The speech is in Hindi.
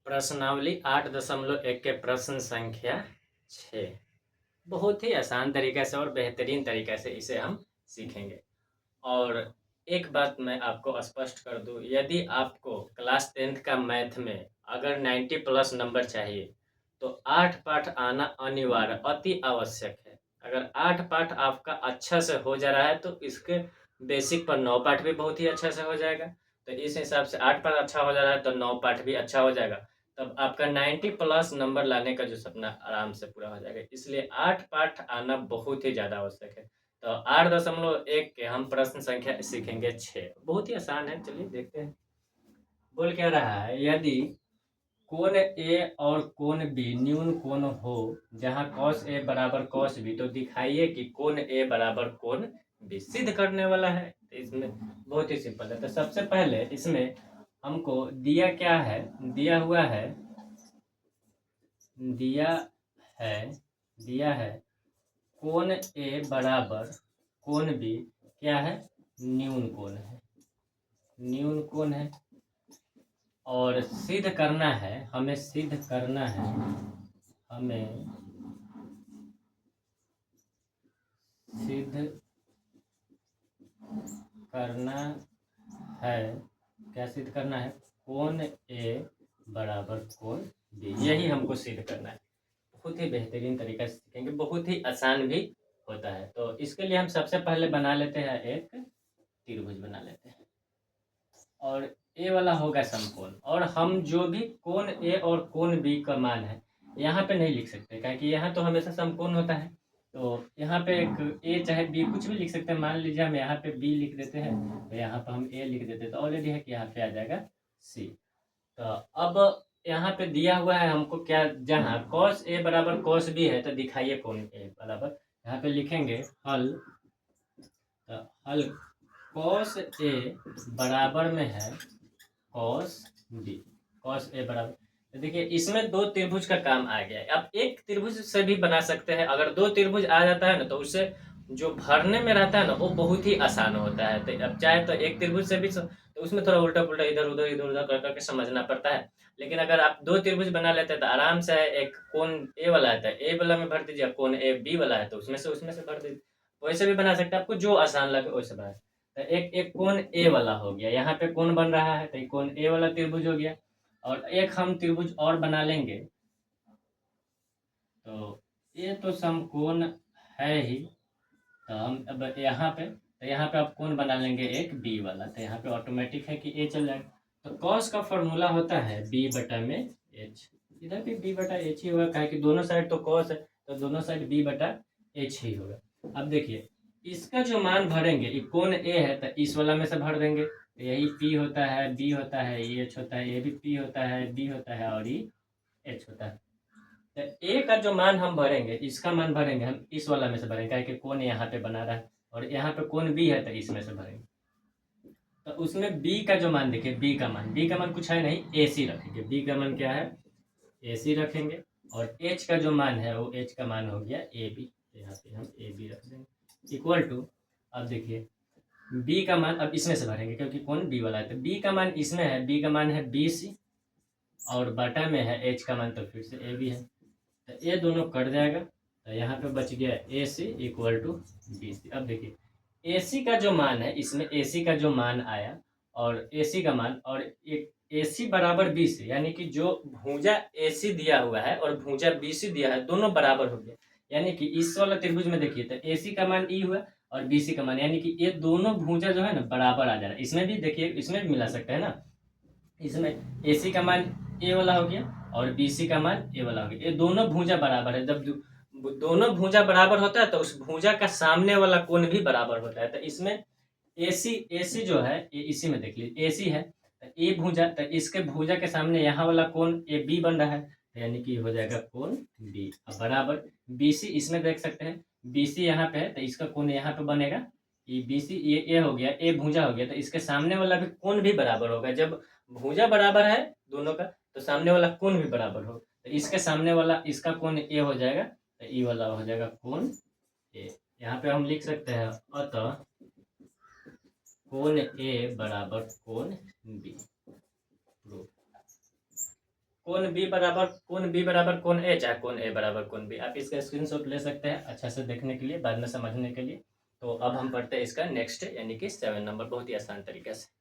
प्रश्नावली 8.1 के प्रश्न संख्या 6 बहुत ही आसान तरीके से और बेहतरीन तरीके से इसे हम सीखेंगे। और एक बात मैं आपको स्पष्ट कर दूं, यदि आपको क्लास 10th का मैथ में अगर 90 प्लस नंबर चाहिए तो 8 पाठ आना अनिवार्य अति आवश्यक है। अगर 8 पाठ आपका अच्छा से हो जा रहा है तो इसके बेसिक पर 9 पाठ भी बहुत ही अच्छा से हो जाएगा। तो इस हिसाब से 8 पाठ अच्छा हो जा रहा है तो 9 पाठ भी अच्छा हो जाएगा। तब आपका 90 प्लस नंबर लाने का जो सपना आराम से पूरा हो जाएगा। इसलिए 8 पाठ आना बहुत ही ज़्यादा आवश्यक है। तो 8.1 के हम प्रश्न संख्या सीखेंगे 6। बहुत ही आसान है, चलिए देखते हैं। बोल क्या रहा है, यदि कोण ए और कोण बी न्यून कोण हो जहां cos ए बराबर cos बी, तो दिखाइए कि कोण ए बराबर कोण बी। सिद्ध करने वाला है। तो इसमें बहुत ही सिंपल है। तो सबसे पहले इसमें हमको दिया क्या है, दिया हुआ है, दिया है कोण ए बराबर कोण बी क्या है, न्यून कोण है, न्यून कोण है। और सिद्ध करना है, हमें सिद्ध करना है, हमें सिद्ध करना है, क्या सिद्ध करना है, कोण ए बराबर कोण बी, यही हमको सिद्ध करना है। बहुत ही बेहतरीन तरीका से सीखेंगे, बहुत ही आसान भी होता है। तो इसके लिए हम सबसे पहले बना लेते हैं, एक त्रिभुज बना लेते हैं और ए वाला होगा समकोण। और हम जो भी कोण ए और कोण बी का मान है यहाँ पे नहीं लिख सकते, क्योंकि यहाँ तो हमेशा समकोण होता है। तो यहाँ पे एक ए चाहे बी कुछ भी लिख सकते हैं। मान लीजिए हम यहाँ पे बी लिख देते हैं, तो यहाँ पे हम ए लिख देते हैं, तो ऑलरेडी है कि यहाँ पे आ जाएगा सी। तो अब यहाँ पे दिया हुआ है हमको क्या, जहाँ cos ए बराबर cos बी है, तो दिखाइए कोण ए बराबर, यहाँ पे लिखेंगे हल। तो हल cos ए बराबर में है cos बी, cos ए बराबर, तो देखिए इसमें दो त्रिभुज का काम आ गया है। अब एक त्रिभुज से भी बना सकते हैं। अगर दो त्रिभुज आ जाता है ना, तो उससे जो भरने में रहता है ना वो बहुत ही आसान होता है। तो अब चाहे तो एक त्रिभुज से भी तो उसमें थोड़ा उल्टा पुल्टा इधर उधर कर करके समझना पड़ता है। लेकिन अगर आप दो त्रिभुज बना लेते हैं तो आराम से एक कोण ए वाला आता है, ए वाला में भर दीजिए, कोण ए बी वाला है तो उसमें से भर दीजिए। वैसे भी बना सकते हैं, आपको जो आसान लगे वैसे बना। तो एक कोण ए वाला हो गया, यहाँ पे कोण बन रहा है तो कोण ए वाला त्रिभुज हो गया। और एक हम त्रिभुज और बना लेंगे, तो ये तो समकोण है ही। तो हम अब यहाँ पे आप कोण बना लेंगे एक बी वाला, तो यहाँ पे ऑटोमेटिक है कि ए चल जाएगा। तो कॉस का फॉर्मूला होता है बी बटा में एच, इधर भी बी बटा एच ही होगा, कहे कि दोनों साइड तो कॉस है, तो दोनों साइड बी बटा एच ही होगा। अब देखिए इसका जो मान भरेंगे, ये कोण ए है तो इस वाला में से भर देंगे, तो यही पी होता है, बी होता है, ये एच होता है, ये भी पी होता है, बी होता है और ये एच होता है। तो ए का जो मान हम भरेंगे, इसका मान भरेंगे हम इस वाला में से भरेंगे, कि कोण यहाँ पे बना रहा है और यहाँ पे कोण बी है तो इसमें से भरेंगे। तो उसमें बी का जो मान देखिए, बी का मान कुछ है नहीं, ए सी रखेंगे। बी का मान क्या है, ए सी रखेंगे। और एच का जो मान है वो एच का मान हो गया ए बी, तो यहाँ पे हम ए बी रख देंगे इक्वल टू। अब देखिए बी का मान अब इसमें से भरेंगे क्योंकि कोण बी वाला है, तो बी का मान इसमें है, बी का मान है बी सी और बटा में है एच का मान, तो फिर से ए बी है, तो ये दोनों कट जाएगा। तो यहाँ पे बच गया ए सी इक्वल टू बी सी। अब देखिए ए सी का जो मान है, इसमें ए सी का जो मान आया और ए सी का मान और एक ए सी बराबर बी सी, यानी कि जो भुजा ए सी दिया हुआ है और भुजा बी सी दिया है दोनों बराबर हो गया। यानी कि इस वाला त्रिभुज में देखिए तो ए सी का मान ई हुआ और बी सी का मान, यानी कि ये दोनों भुजा जो है ना बराबर आ जा रहा है। इसमें भी देखिए, इसमें भी मिला सकते हैं ना, इसमें ए सी का मान ए वाला हो गया और बी सी का मान ए वाला हो गया। ये दोनों भुजा बराबर है। जब दोनों भुजा बराबर होता है तो उस भुजा का सामने वाला कोण भी बराबर होता है। तो इसमें ए सी जो है ये इसी में देख लीजिए, ए सी है तो ए भुजा, तो इसके भुजा के सामने यहाँ वाला कोण ए बी बन रहा है, तो यानी कि हो जाएगा कोण बी। अब बराबर बी सी इसमें देख सकते हैं, बी सी यहाँ पे है तो इसका कोण यहाँ पे बनेगा, ये बी सी ये ए हो गया, ए भुजा हो गया, तो इसके सामने वाला भी कोण भी बराबर होगा। जब भुजा बराबर है दोनों का तो सामने वाला कोण भी बराबर हो, तो इसके सामने वाला इसका कोण ए हो जाएगा, तो ई वाला हो जाएगा कोण ए। यहाँ पे हम लिख सकते हैं अतः कोण ए बराबर कोण बी। कोण बी बराबर कोण ए, चाहे कोण ए बराबर कोण बी। आप इसका स्क्रीनशॉट ले सकते हैं अच्छा से देखने के लिए, बाद में समझने के लिए। तो अब हम पढ़ते हैं इसका नेक्स्ट, यानी कि 7 नंबर, बहुत ही आसान तरीके से।